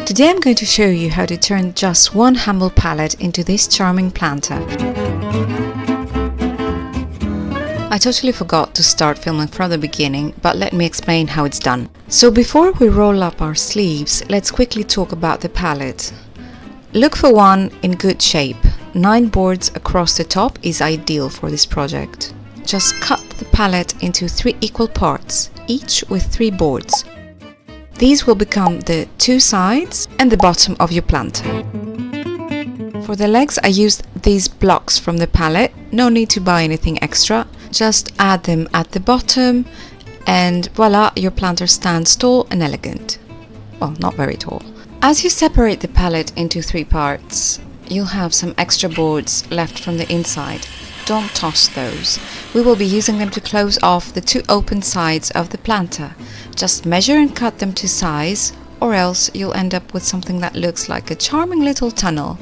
Today I'm going to show you how to turn just one humble pallet into this charming planter. I totally forgot to start filming from the beginning, but let me explain how it's done. So before we roll up our sleeves, let's quickly talk about the pallet. Look for one in good shape. 9 boards across the top is ideal for this project. Just cut the pallet into 3 equal parts, each with 3 boards. These will become the 2 sides and the bottom of your planter. For the legs I used these blocks from the pallet. No need to buy anything extra, just add them at the bottom and voila, your planter stands tall and elegant. Well, not very tall. As you separate the pallet into 3 parts, you'll have some extra boards left from the inside. Don't toss those. We will be using them to close off the 2 open sides of the planter. Just measure and cut them to size, or else you'll end up with something that looks like a charming little tunnel,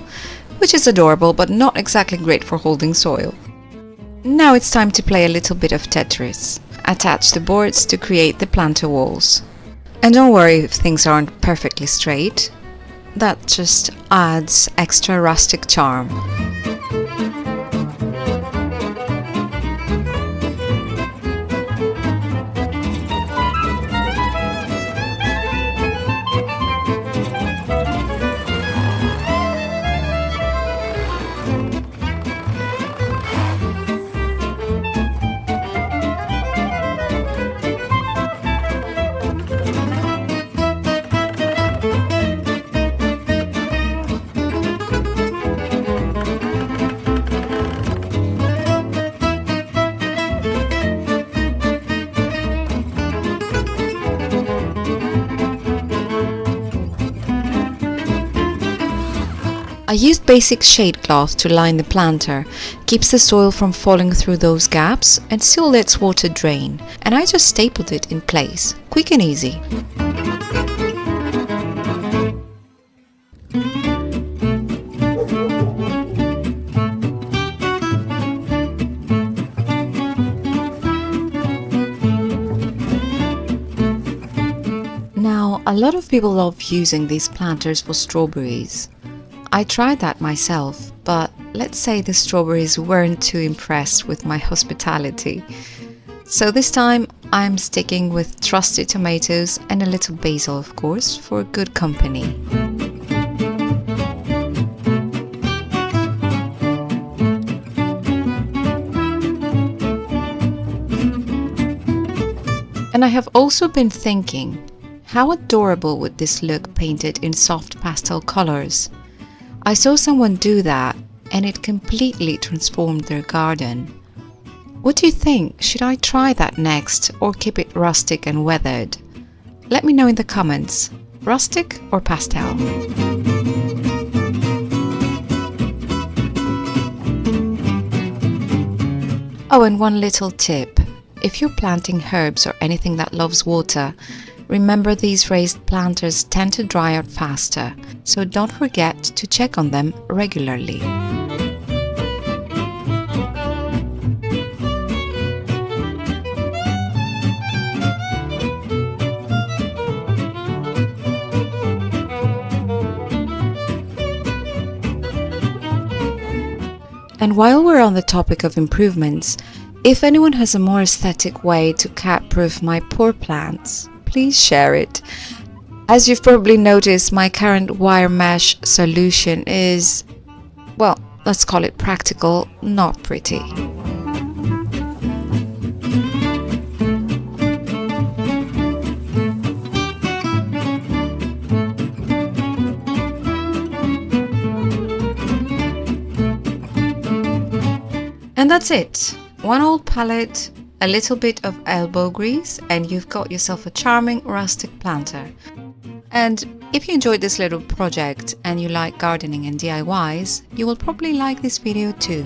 which is adorable but not exactly great for holding soil. Now it's time to play a little bit of Tetris. Attach the boards to create the planter walls. And don't worry if things aren't perfectly straight. That just adds extra rustic charm. I used basic shade cloth to line the planter, keeps the soil from falling through those gaps and still lets water drain, and I just stapled it in place, quick and easy. Now, a lot of people love using these planters for strawberries. I tried that myself, but let's say the strawberries weren't too impressed with my hospitality. So this time I'm sticking with trusty tomatoes and a little basil, of course, for good company. And I have also been thinking, how adorable would this look painted in soft pastel colors? I saw someone do that and it completely transformed their garden. What do you think? Should I try that next or keep it rustic and weathered? Let me know in the comments. Rustic or pastel? Oh, and one little tip. If you're planting herbs or anything that loves water, remember these raised planters tend to dry out faster, so don't forget to check on them regularly. And while we're on the topic of improvements, if anyone has a more aesthetic way to cat-proof my poor plants, please share it. As you've probably noticed, my current wire mesh solution is, well, let's call it practical, not pretty. And that's it. One old pallet, a little bit of elbow grease, and you've got yourself a charming rustic planter. And if you enjoyed this little project and you like gardening and DIYs, you will probably like this video too.